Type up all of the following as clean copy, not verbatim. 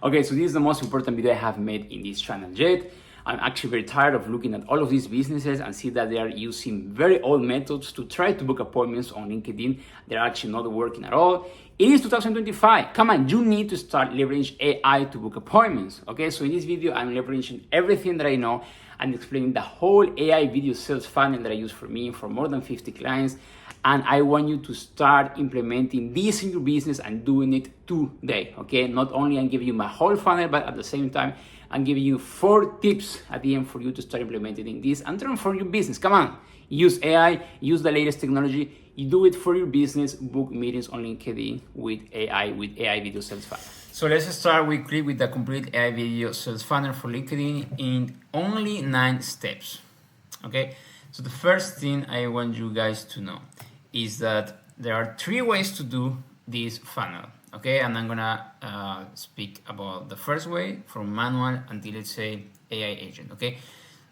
Okay, so this is the most important video I have made in this channel yet. I'm actually very tired of looking at all of these businesses and see that they are using very old methods to try to book appointments on LinkedIn. They're actually not working at all. It is 2025. Come on, you need to start leveraging AI to book appointments. Okay, so in this video, I'm leveraging everything that I know and explaining the whole AI video sales funnel that I use for me and for more than 50 clients. And I want you to start implementing this in your business and doing it today. Okay, not only I'm giving you my whole funnel, but at the same time, I'm giving you 4 tips at the end for you to start implementing this and transform your business. Come on, use AI, use the latest technology. You do it for your business, book meetings on LinkedIn with AI video sales funnel. So let's start quickly with the complete AI video sales funnel for LinkedIn in only 9 steps. Okay, so the first thing I want you guys to know is that there are 3 ways to do this funnel. Okay, and I'm gonna speak about the first way from manual until, let's say, AI agent. Okay,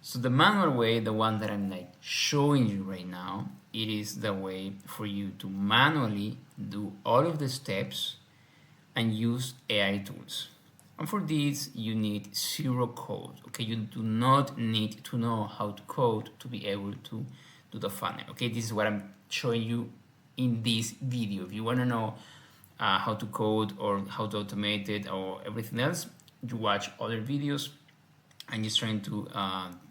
so the manual way, the one that I'm like showing you right now, it is the way for you to manually do all of the steps and use AI tools. And for this, you need 0 code. Okay, you do not need to know how to code to be able to do the funnel. Okay, this is what I'm showing you in this video. If you want to know how to code or how to automate it or everything else, you watch other videos. I'm just trying to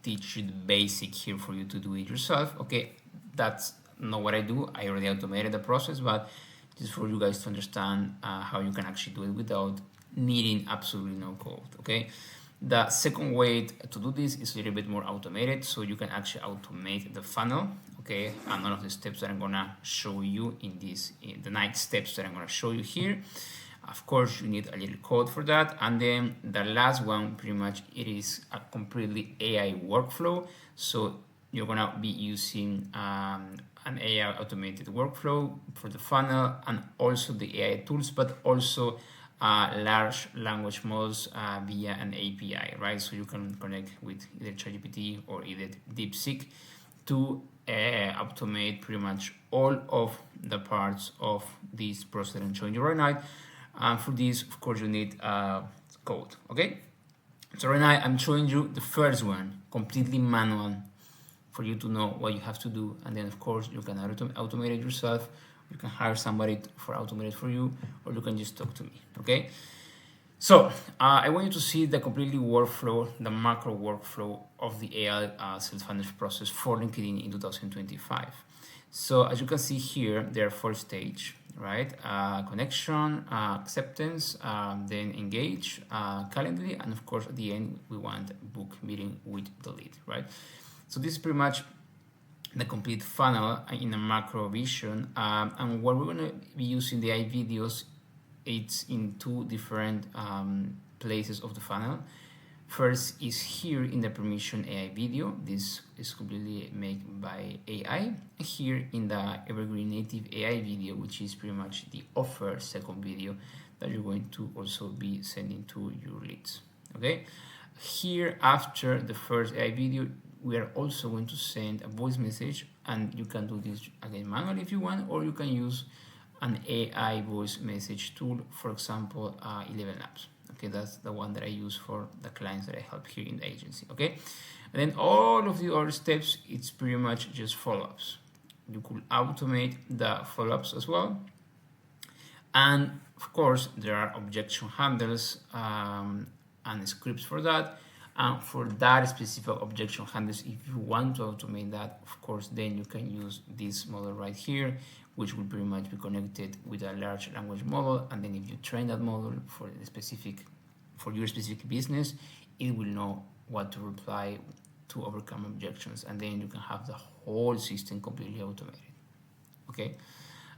teach you the basic here for you to do it yourself. Okay, that's not what I do. I already automated the process, but just for you guys to understand how you can actually do it without needing absolutely no code. Okay, the second way to do this is a little bit more automated, so you can actually automate the funnel. Okay, and all of the steps that I'm gonna show you in the 9 steps that I'm gonna show you here. Of course, you need a little code for that. And then the last one, pretty much, it is a completely AI workflow. So you're gonna be using an AI automated workflow for the funnel and also the AI tools, but also large language models via an API, right? So you can connect with either ChatGPT or either DeepSeek to automate pretty much all of the parts of this process I'm showing you right now. And for this, of course, you need code. Okay, so right now I'm showing you the first one, completely manual, for you to know what you have to do. And then, of course, you can automate it yourself. You can hire somebody for automate it for you, or you can just talk to me. Okay, so I want you to see the completely workflow, the macro workflow of the AI sales funnel process for LinkedIn in 2025. So as you can see here, there are 4 stages, right? Connection, acceptance, then engage, Calendly, and of course at the end we want book meeting with the lead, right? So this is pretty much the complete funnel in a macro vision, and what we're going to be using the AI videos, it's in 2 different places of the funnel. First is here in the permission AI video. This is completely made by AI. Here in the evergreen native AI video, which is pretty much the offer second video that you're going to also be sending to your leads. Okay, here after the first AI video, we are also going to send a voice message, and you can do this again manually if you want, or you can use an AI voice message tool, for example 11 Labs. Okay, that's the one that I use for the clients that I help here in the agency. Okay, and then all of the other steps, it's pretty much just follow-ups. You could automate the follow-ups as well, and of course there are objection handles and scripts for that. And for that specific objection handles, if you want to automate that, of course, then you can use this model right here, which will pretty much be connected with a large language model. And then if you train that model for your specific business, it will know what to reply to overcome objections. And then you can have the whole system completely automated. Okay,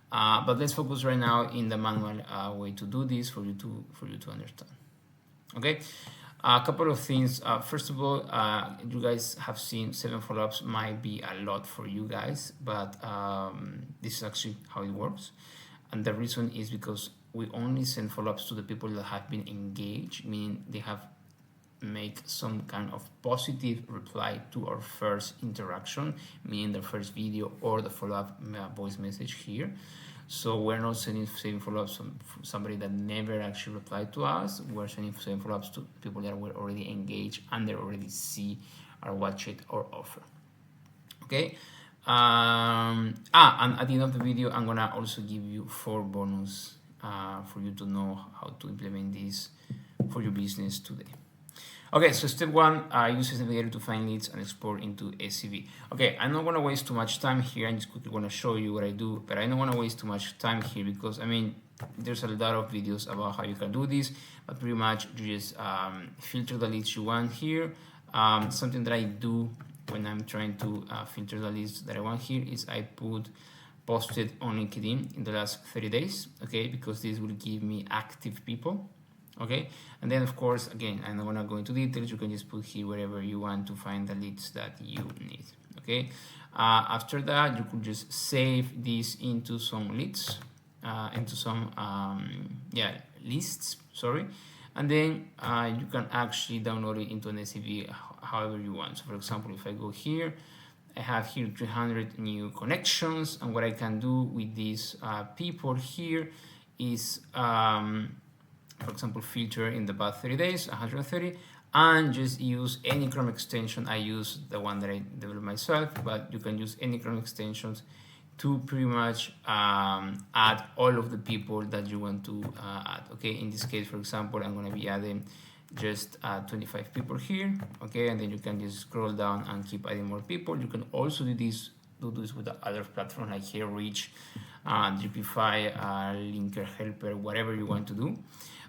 but let's focus right now in the manual way to do this for you to understand. Okay. A couple of things. First of all, you guys have seen 7 follow-ups might be a lot for you guys, but this is actually how it works. And the reason is because we only send follow-ups to the people that have been engaged, meaning they have made some kind of positive reply to our first interaction, meaning the first video or the follow-up voice message here. So we're not sending same follow-ups from somebody that never actually replied to us. We're sending same follow-ups to people that were already engaged and they already see or watch it or offer. Okay. And at the end of the video, I'm gonna also give you 4 bonus for you to know how to implement this for your business today. Okay, so step 1, use Sales Navigator to find leads and export into SCV. Okay, I'm not gonna waste too much time here. I'm just quickly gonna show you what I do, but I don't wanna waste too much time here because I mean, there's a lot of videos about how you can do this, but pretty much you just filter the leads you want here. Something that I do when I'm trying to filter the leads that I want here is I posted on LinkedIn in the last 30 days, okay, because this will give me active people. Okay, and then of course, again, I'm not gonna go into details. You can just put here wherever you want to find the leads that you need. Okay, after that, you could just save this into some leads, into some lists. Sorry, and then you can actually download it into an SCV however you want. So, for example, if I go here, I have here 300 new connections, and what I can do with these people here is for example, filter in the past 30 days, 130, and just use any Chrome extension. I use the one that I developed myself, but you can use any Chrome extensions to pretty much add all of the people that you want to add. Okay, in this case, for example, I'm going to be adding just 25 people here. Okay, and then you can just scroll down and keep adding more people. You can also do this with the other platform like here, Reach, Dripify, Linker Helper, whatever you want to do.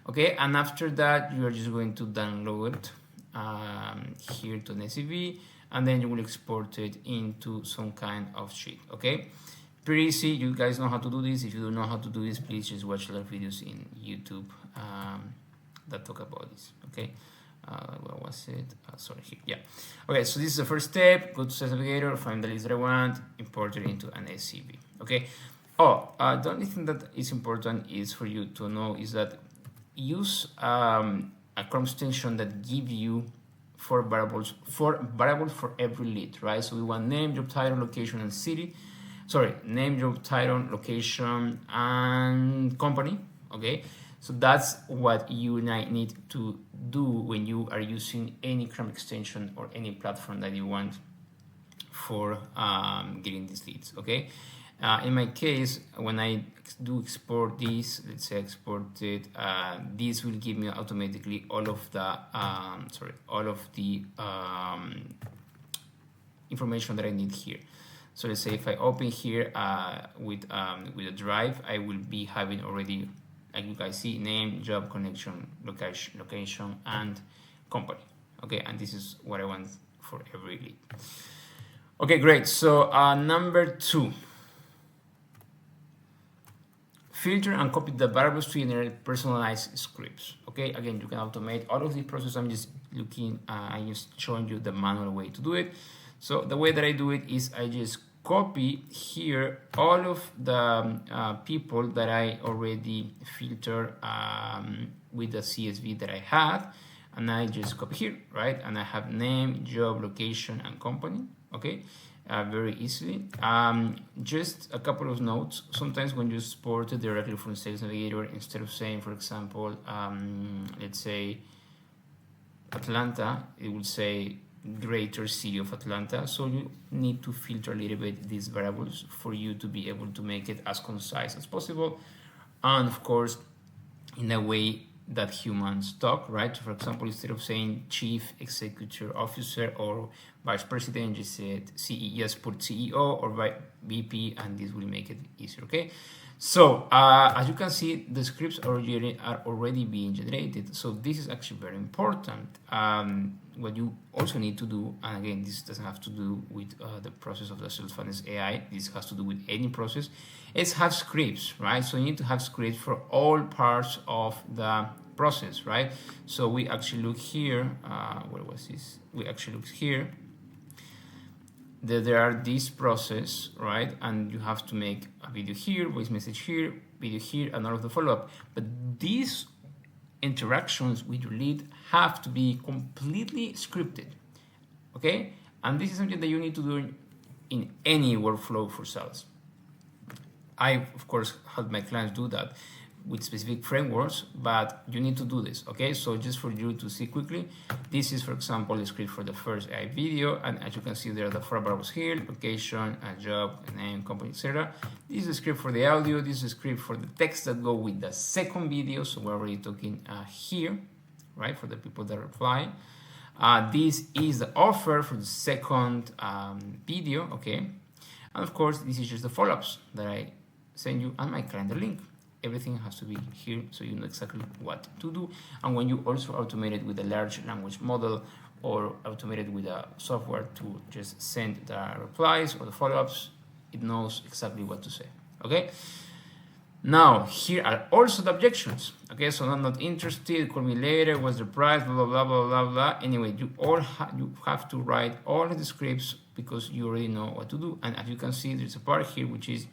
Okay, and after that, you are just going to download here to an SCV, and then you will export it into some kind of sheet. Okay, pretty easy. You guys know how to do this. If you don't know how to do this, please just watch a lot of videos in YouTube that talk about this. Okay, what was it? Sorry, here. Yeah. Okay, so this is the first step. Go to Sales Navigator, find the list that I want, import it into an SCV. Okay. The only thing that is important is for you to know is that use a Chrome extension that give you 4 variables for every lead, right? So we want name, job title, location, and city. Sorry, name, job title, location, and company. Okay, so that's what you need to do when you are using any Chrome extension or any platform that you want for getting these leads. Okay. In my case, when I do export this, let's say export it, this will give me automatically all of the information that I need here. So let's say if I open here with a drive, I will be having already, like you guys see, name, job, connection, location, and company. Okay, and this is what I want for every lead. Okay, great. So number 2. Filter and copy the variables to generate personalized scripts. Okay, again, you can automate all of the process. I'm just showing you the manual way to do it. So the way that I do it is I just copy here all of the people that I already filtered with the CSV that I had, and I just copy here, right? And I have name, job, location, and company. Okay. Very easily. Just a couple of notes. Sometimes when you export it directly from Sales Navigator, instead of saying, for example, let's say Atlanta, it will say greater city of Atlanta. So you need to filter a little bit these variables for you to be able to make it as concise as possible. And of course, in a way that humans talk, right? For example, instead of saying chief executive officer or vice president, just said CEO, just put CEO or VP, and this will make it easier. Okay, so as you can see, the scripts are already being generated, so this is actually very important. What you also need to do, and again, this doesn't have to do with the process of the Sales Funnels AI, this has to do with any process, is have scripts, right? So you need to have scripts for all parts of the process, right? So we actually look here, where was this? We actually look here, that there are this process, right? And you have to make a video here, voice message here, video here, and all of the follow-up. But these interactions with your lead have to be completely scripted, okay? And this is something that you need to do in any workflow for sales. I, of course, help my clients do that with specific frameworks, but you need to do this, okay? So just for you to see quickly, this is, for example, the script for the first AI video, and as you can see, there are the 4 variables here: location, a job, a name, company, etc. This is the script for the audio. This is the script for the text that go with the second video. So we're already talking here, right, for the people that reply. This is the offer for the second video, okay? And of course, this is just the follow-ups that I send you and my calendar link. Everything has to be here so you know exactly what to do. And when you also automate it with a large language model or automated with a software to just send the replies or the follow-ups, it knows exactly what to say, okay? Now, here are also the objections, okay? So I'm not interested, call me later, what's the price, blah, blah, blah, blah, blah, blah. Anyway, you have to write all of the scripts because you already know what to do. And as you can see, there's a part here which is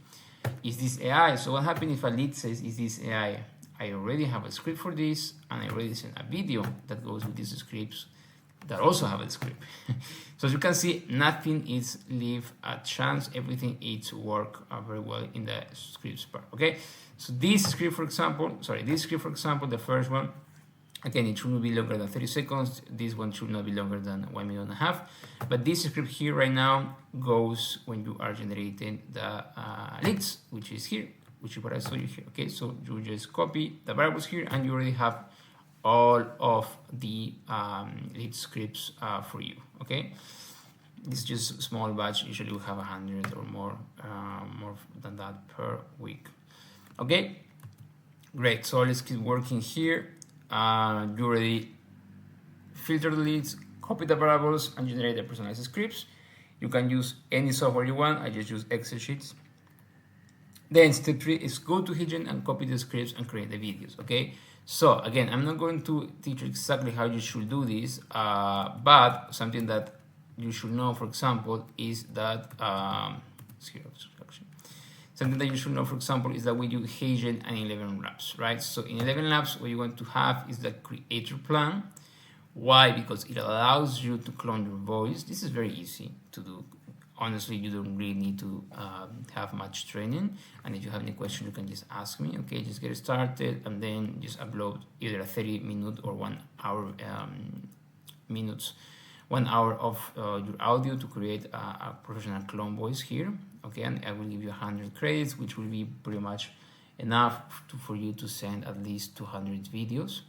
this AI? So what happens if a lead says, is this AI? I already have a script for this, and I already sent a video that goes with these scripts that also have a script. So as you can see, nothing is leave a chance. Everything is work very well in the scripts part, okay? So this script, for example, the first one, again, it should not be longer than 30 seconds. This one should not be longer than 1.5 minutes. But this script here right now goes when you are generating the leads, which is here, which is what I showed you here. Okay, so you just copy the variables here, and you already have all of the lead scripts for you. Okay, this is just a small batch. Usually we have 100 or more than that per week. Okay, great. So let's keep working here. You already filter the leads, copy the variables, and generate the personalized scripts. You can use any software you want. I just use Excel sheets. Then step 3 is go to HeyGen and copy the scripts and create the videos. Okay. So again, I'm not going to teach you exactly how you should do this, but something that you should know, for example, is that something that you should know, for example, is that we do HeyGen and 11 Labs, right? So in 11 Labs, what you want to have is the creator plan. Why? Because it allows you to clone your voice. This is very easy to do. Honestly, you don't really need to have much training. And if you have any question, you can just ask me. Okay, just get started and then just upload either a 30-minute or 1 hour 1 hour of your audio to create a professional clone voice here. Okay, and I will give you 100 credits, which will be pretty much enough for you to send at least 200 videos.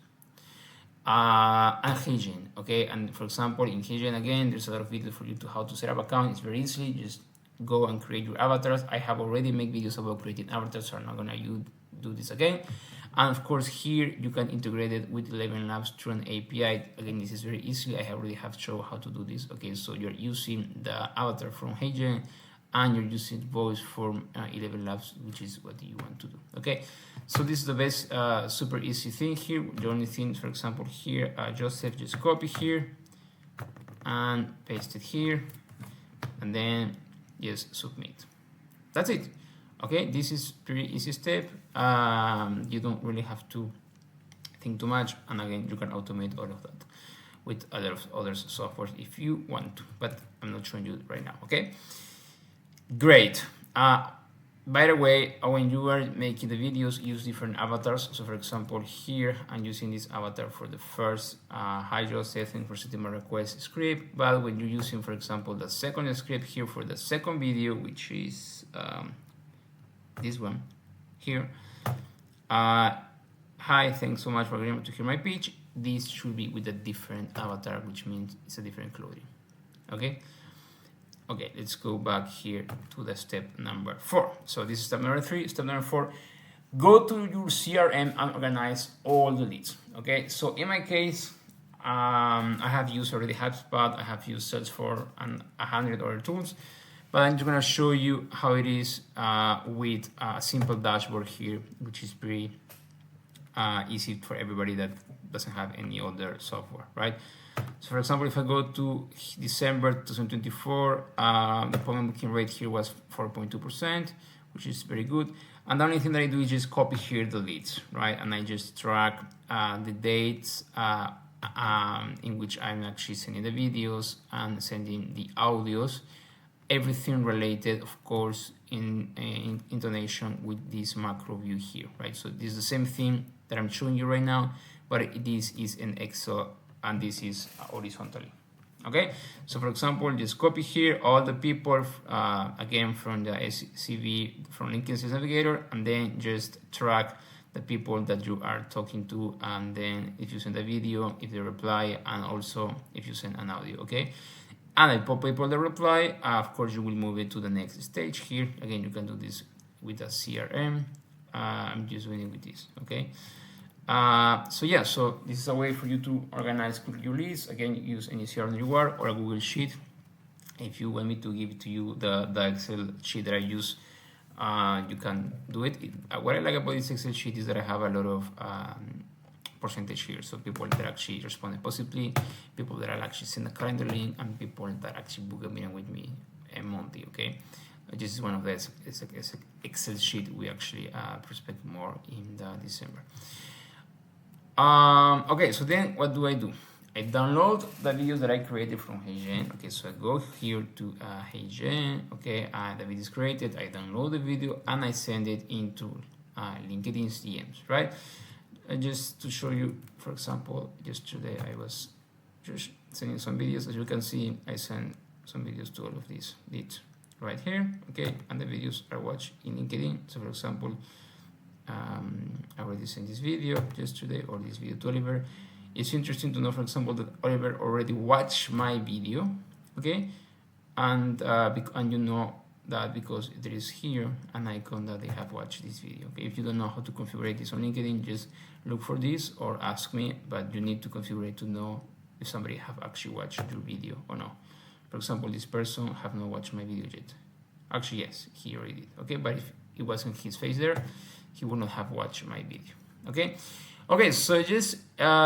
And HeyGen, okay, and for example, in HeyGen, again, there's a lot of videos for you to how to set up account. It's very easy. Just go and create your avatars. I have already made videos about creating avatars, so I'm not gonna do this again. And of course, here you can integrate it with 11 Labs through an API. Again, this is very easy. I already have shown how to do this. Okay, so you're using the avatar from HeyGen, and you're using voice from 11 Labs, which is what you want to do. Okay, so this is the best, super easy thing here. The only thing, for example, here, Joseph, just copy here and paste it here, and then just submit. That's it. Okay, this is pretty easy step. You don't really have to think too much, and again, you can automate all of that with other software if you want to, but I'm not showing you right now. Okay. Great. By the way, when you are making the videos, use different avatars. So for example, here I'm using this avatar for the first hi Joseph, thanks for setting my request script. But when you're using, for example, the second script here for the second video, which is this one here, hi, thanks so much for agreeing to hear my pitch. This should be with a different avatar, which means it's a different clothing. Okay. Okay, let's go back here to the step number 4. So this is step number 3. Step number 4, go to your CRM and organize all the leads. Okay, so in my case, I have used already HubSpot, I have used Salesforce and 100 other tools, but I'm just gonna show you how it is with a simple dashboard here, which is pretty easy for everybody that doesn't have any other software, right? So for example, if I go to December 2024, the appointment booking rate here was 4.2%, which is very good. And the only thing that I do is just copy here the leads, right? And I just track the dates in which I'm actually sending the videos and sending the audios. everything related, of course, in intonation with this macro view here, right? So this is the same thing that I'm showing you right now, but this is in Excel and this is horizontally. Okay, so for example, just copy here all the people again from the CV from LinkedIn Sales Navigator, and then just track the people that you are talking to, and then if you send a video, if they reply, and also if you send an audio. Okay, and I pop people that reply. Of course, you will move it to the next stage here. Again, you can do this with a CRM. I'm just doing it with this. Okay. So yeah, so this is a way for you to organize your leads. Again, use any CRM reward or a Google Sheet. If you want me to give to you the Excel sheet that I use, you can do it. What I like about this Excel sheet is that I have a lot of percentage here. So people that actually responded positively, people that I'll actually send a calendar link, and people that actually book a meeting with me monthly. Okay, this is one of the it's an Excel sheet we actually prospect more in December. Okay, so then what do? I download the videos that I created from HeyGen. Okay, so I go here to HeyGen. Okay, the video is created. I download the video and I send it into LinkedIn's DMs, right? Just to show you, for example, yesterday I was just sending some videos. As you can see, I sent some videos to all of these leads right here. Okay, and the videos are watched in LinkedIn. So, for example, I already sent this video yesterday, or this video to Oliver. It's interesting to know, for example, that Oliver already watched my video, okay, and you know that because there is here an icon that they have watched this video. Okay, if you don't know how to configure this on LinkedIn, just look for this or ask me. But you need to configure it to know if somebody have actually watched your video or not. For example, this person have not watched my video yet. Actually, yes, he already did. Okay, but if it wasn't his face there, he would not have watched my video. Okay, so just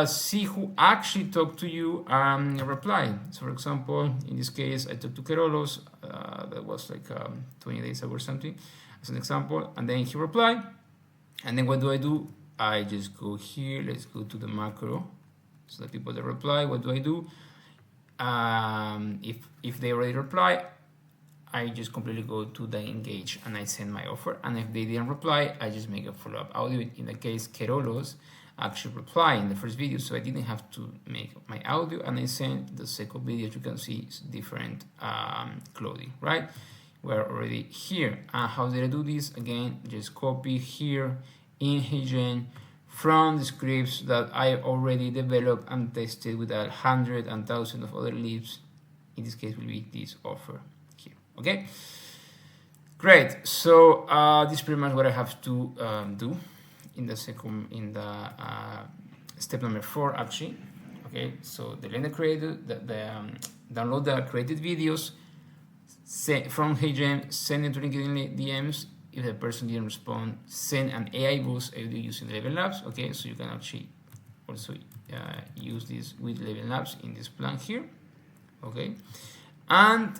see who actually talked to you and replied. So, for example, in this case, I talked to Kerolos. That was like 20 days ago or something, as an example. And then he replied. And then what do? I just go here. Let's go to the macro. So the people that reply, what do? If they already reply, I just completely go to the engage and I send my offer. And if they didn't reply, I just make a follow-up audio. In the case, Kerolos actually reply in the first video, so I didn't have to make my audio, and I sent the second video. As you can see, it's different clothing, right? We're already here. How did I do this? Again, just copy here in HeyGen from the scripts that I already developed and tested with 100 and 1,000 of other leads. In this case, will be this offer here. Okay, great. So this is pretty much what I have to do in the step number 4, actually. Okay, so the link created, download the created videos from HeyGen, send it to LinkedIn DMs. If the person didn't respond, send an AI boost using Level Labs. Okay, so you can actually also use this with Level Labs in this plan here. Okay, and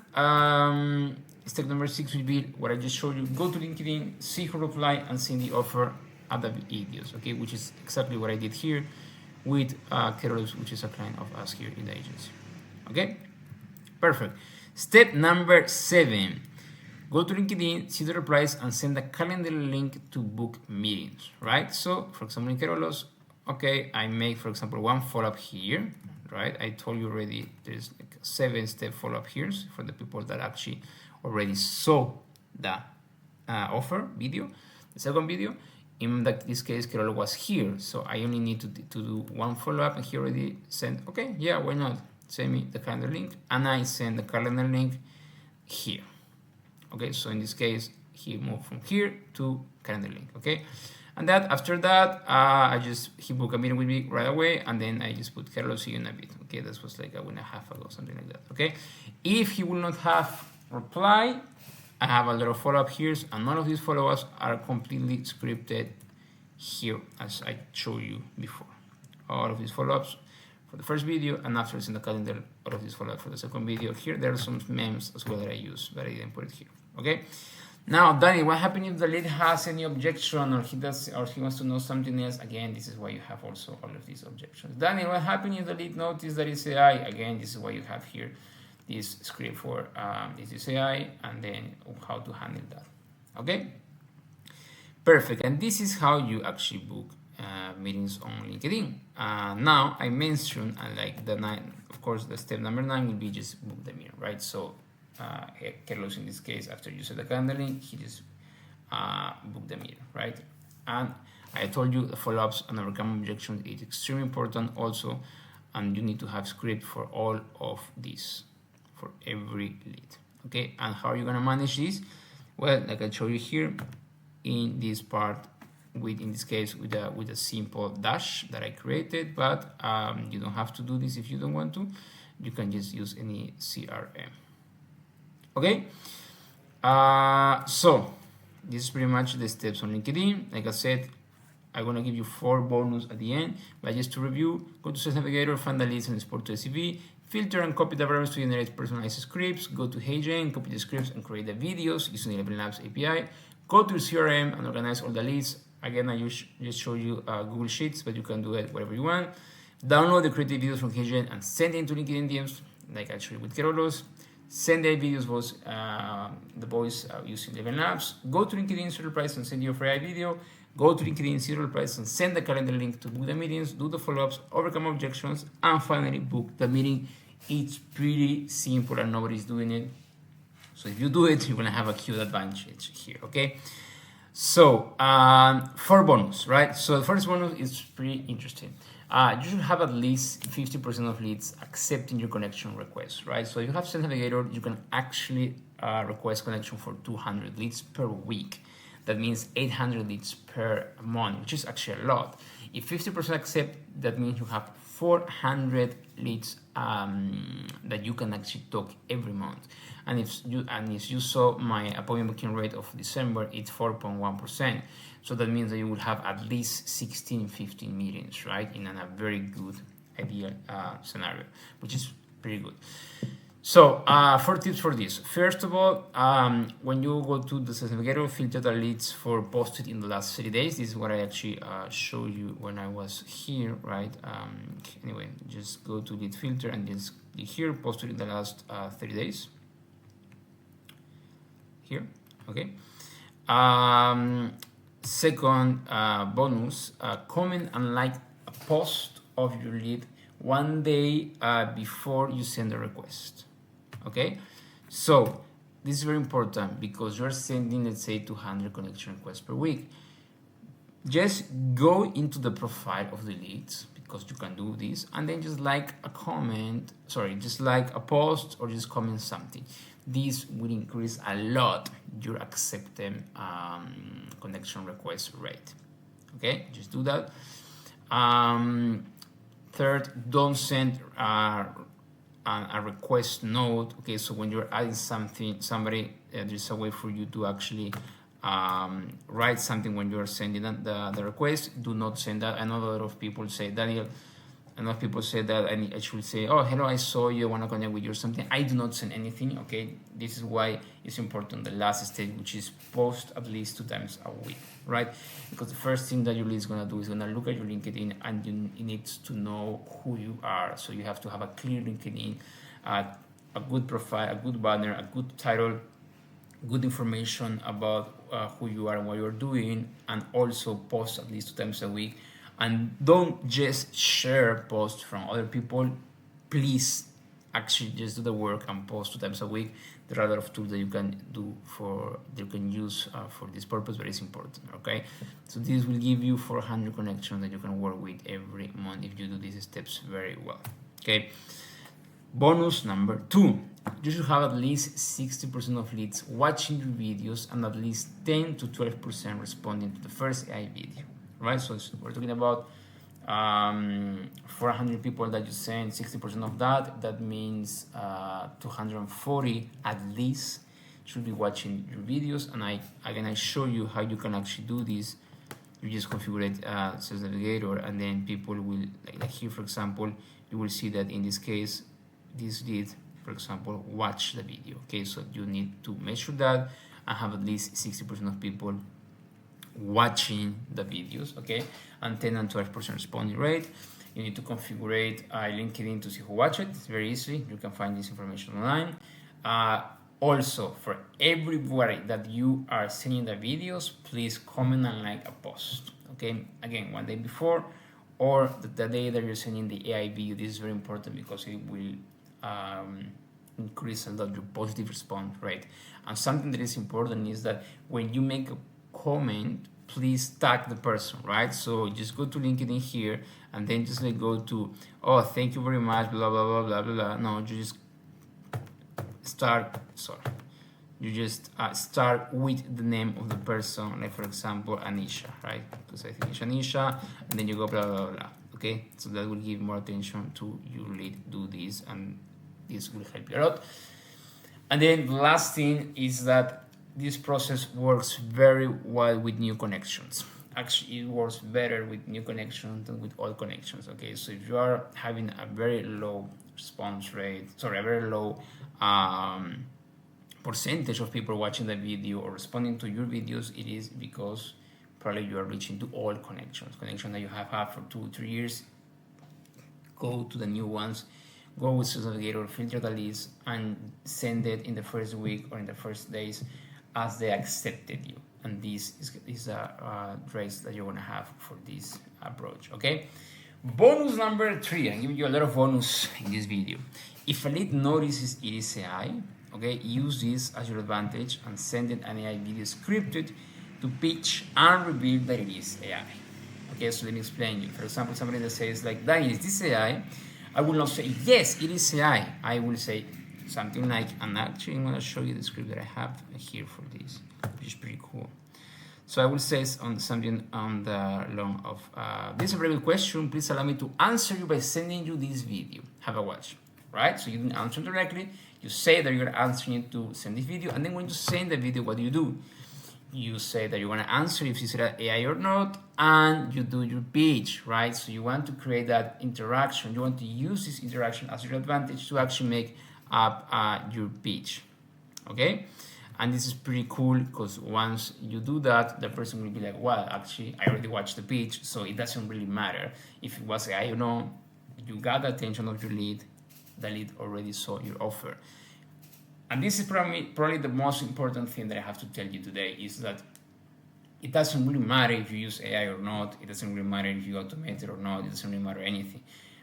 step number 6 will be what I just showed you. Go to LinkedIn, see who reply, and send the offer at the videos. Okay, which is exactly what I did here with Kerolos, which is a client of us here in the agency. Okay, perfect. Step number 7. Go to LinkedIn, see the replies, and send a calendar link to book meetings, right? So, for example, in Kerolos, okay, I make, for example, one follow-up here, right? I told you already there's like a 7-step follow-up here for the people that actually already saw the offer video. The second video, in this case, Kerolos was here, so I only need to do one follow-up, and he already sent, okay, yeah, why not? Send me the calendar link, and I send the calendar link here. Okay, so in this case, he moved from here to calendar link. Okay, and after that, he booked a meeting with me right away, and then I just put Kerolos, see you in a bit. Okay, this was like a week and a half ago, something like that. Okay, if he will not have replied, I have a lot of follow-up here, and none of these follow-ups are completely scripted here, as I showed you before. All of these follow-ups for the first video, and after it's in the calendar, all of these follow-up for the second video. Here, there are some memes as well that I use, but I didn't put it here. Okay. Now, Danny, what happens if the lead has any objection, or he wants to know something else? Again, this is why you have also all of these objections. Danny, what happens if the lead notices that it's AI? Again, this is why you have here this script for this AI, and then how to handle that. Okay, perfect. And this is how you actually book meetings on LinkedIn. Now I mentioned, like the 9, of course, the step number 9 will be just book the meeting, right? So Carlos, in this case, after you set the calendar link, he just booked the meeting, right? And I told you the follow-ups and overcome objections is extremely important also, and you need to have script for all of these, for every lead. Okay, and how are you gonna manage this? Well, like I show you here in this part, in this case with a simple dash that I created, but you don't have to do this if you don't want to. You can just use any CRM. Okay, so this is pretty much the steps on LinkedIn. Like I said, I'm gonna give you 4 bonus at the end, but just to review: go to Sales Navigator, find the leads and export to CV, filter and copy the variables to generate personalized scripts, go to HeyGen, copy the scripts and create the videos using the 11 Labs API, go to CRM and organize all the leads. Again, I just show you Google Sheets, but you can do it whatever you want. Download the created videos from HeyGen and send it to LinkedIn DMs, like I showed you with Carlos. Send the videos the voice using 11 Labs. Go to LinkedIn, see replies and send your free video. Go to LinkedIn, see replies and send the calendar link to book the meetings, do the follow-ups, overcome objections, and finally book the meeting. It's pretty simple and nobody's doing it. So if you do it, you're gonna have a huge advantage here, okay? So 4 bonus, right? So the first bonus is pretty interesting. You should have at least 50% of leads accepting your connection request, right? So if you have Sales Navigator, you can actually request connection for 200 leads per week. That means 800 leads per month, which is actually a lot. If 50% accept, that means you have 400 leads that you can actually talk every month. And if you saw my appointment booking rate of December, it's 4.1%. So that means that you will have at least 15 meetings, right? In a very good ideal scenario, which is pretty good. So 4 tips for this. First of all, when you go to the Sales Navigator, filter the leads for posted in the last 30 days. This is what I actually showed you when I was here, right? Anyway, just go to lead filter and just click here, posted in the last 30 days. Here, okay. Second bonus, comment and like a post of your lead 1 day before you send the request. Okay, so this is very important because you're sending, let's say, 200 connection requests per week. Just go into the profile of the leads, because you can do this, and then just like a comment, just like a post or just comment something. This will increase a lot your accepted connection request rate. Okay, just do that. Third, don't send a request note. Okay, so when you're adding somebody, there's a way for you to actually write something when you're sending the request. Do not send that. I know a lot of people say, Daniel, enough people say that, and I should say, oh, hello, I saw you, I want to connect with you or something. I do not send anything, okay? This is why it's important, the last stage, which is post at least 2 times a week, right? Because the first thing that your lead is going to do is going to look at your LinkedIn, and you need to know who you are. So you have to have a clear LinkedIn, a good profile, a good banner, a good title, good information about who you are and what you're doing, and also post at least 2 times a week. And don't just share posts from other people. Please actually just do the work and post 2 times a week. There are a lot of tools that you can use for this purpose, but it's important, okay? So this will give you 400 connections that you can work with every month if you do these steps very well, okay? Bonus number 2, you should have at least 60% of leads watching your videos and at least 10 to 12% responding to the first AI video. Right, so we're talking about 400 people that you send, 60% of that means 240 at least should be watching your videos. And I show you how you can actually do this. You just configure it, Sales Navigator, and then people will, like here, for example, you will see that in this case, this lead, for example, watch the video. Okay, so you need to measure that and have at least 60% of people watching the videos, okay, and 10 and 12% responding rate. You need to configure LinkedIn to see who watched it. It's very easy. You can find this information online. Also, for everybody that you are sending the videos, please comment and like a post. Okay, again, one day before or the day that you're sending the AI video. This is very important because it will increase a lot your positive response rate. And something that is important is that when you make a comment, please tag the person, right? So just go to LinkedIn here and then just like go to, oh, thank you very much, blah, blah, blah, blah, blah. No, you just start with the name of the person, like for example, Anisha, right? Because I think it's Anisha, and then you go blah, blah, blah, okay? So that will give more attention to your lead, do this, and this will help you a lot. And then the last thing is that this process works very well with new connections. Actually, it works better with new connections than with old connections, okay? So if you are having a very low response rate, a very low percentage of people watching the video or responding to your videos, it is because probably you are reaching to old connections that you have had for 2 or 3 years. Go to the new ones, go with Sales Navigator, filter the leads, and send it in the first week or in the first days as they accepted you. And this is a trace that you're gonna have for this approach, okay? Bonus number 3, I'm giving you a lot of bonus in this video. If a lead notices it is AI, okay, use this as your advantage and send it an AI video scripted to pitch and reveal that it is AI. Okay, so let me explain you. For example, somebody that says like, Daniel, is this AI? I will not say, yes, it is AI. I will say something like, and actually I'm gonna show you the script that I have here for this, which is pretty cool. So I will say something on the long of, this is a very good question. Please allow me to answer you by sending you this video. Have a watch, right? So you didn't answer directly. You say that you're answering it to send this video. And then when you send the video, what do? You say that you want to answer if it's AI or not. And you do your pitch, right? So you want to create that interaction. You want to use this interaction as your advantage to actually make up your pitch, okay? And this is pretty cool because once you do that, the person will be like, well, actually, I already watched the pitch, so it doesn't really matter if it was AI or no. You got the attention of your lead. The lead already saw your offer. And this is probably the most important thing that I have to tell you today is that it doesn't really matter if you use AI or not. It doesn't really matter if you automate it or not. It doesn't really matter anything.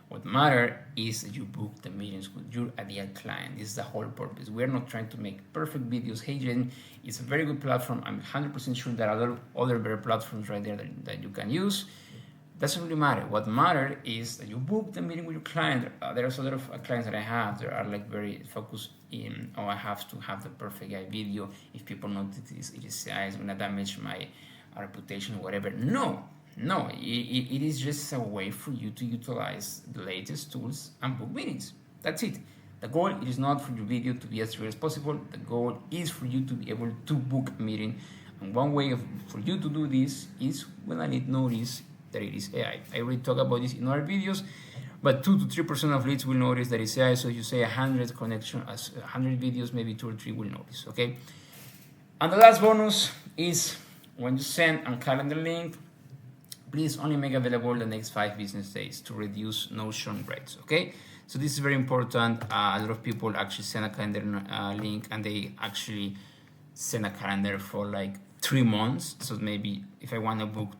What matters is that you book the meetings with your ideal client. This is the whole purpose. We're not trying to make perfect videos. Hey, Jen, it's a very good platform. I'm 100% sure there are other better platforms right there that you can use. Doesn't really matter. What matters is that you book the meeting with your client. There's a lot of clients that I have that are like very focused in, oh, I have to have the perfect AI video. If people notice it is AI, it's gonna damage my reputation or whatever. No, it is just a way for you to utilize the latest tools and book meetings. That's it. The goal is not for your video to be as real as possible. The goal is for you to be able to book a meeting. And one way for you to do this is when I need notice that it is AI. I already talked about this in other videos, but 2 to 3% of leads will notice that it's AI. So if you say 100 connections, 100 videos, maybe 2 or 3 will notice, okay? And the last bonus is when you send a calendar link, please only make available the next 5 business days to reduce no-show rates, okay? So this is very important. A lot of people actually send a calendar link and they actually send a calendar for like 3 months. So maybe if I want to book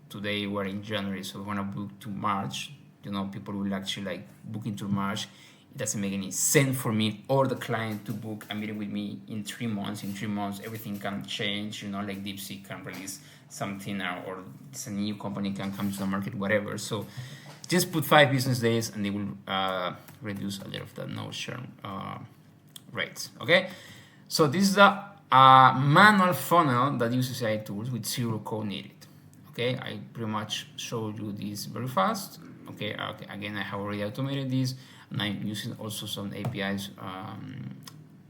today we're in January, so I want to book to March, people will actually like book into March. It doesn't make any sense for me or the client to book a meeting with me in 3 months. In 3 months, everything can change, like DeepSeek can release something or it's a new company can come to the market, whatever. So just put 5 business days and they will reduce a lot of the no-show rates, okay? So this is the manual funnel that uses AI tools with 0 code needed. Okay, I pretty much showed you this very fast. Okay, again, I have already automated this, and I'm using also some APIs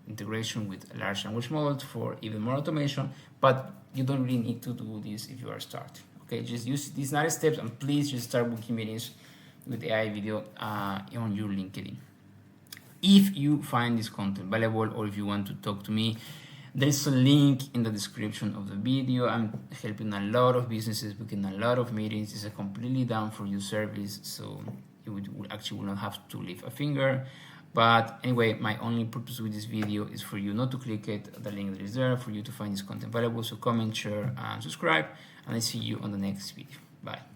integration with large language models for even more automation. But you don't really need to do this if you are starting. Okay, just use these 9 steps, and please just start booking meetings with AI video on your LinkedIn. If you find this content valuable, or if you want to talk to me There's a link in the description of the video. I'm helping a lot of businesses, booking a lot of meetings. It's a completely done for you service, so you would actually will not have to leave a finger. But anyway, my only purpose with this video is for you not to click it, the link that is there, for you to find this content valuable. So comment, share, and subscribe, and I see you on the next video. Bye.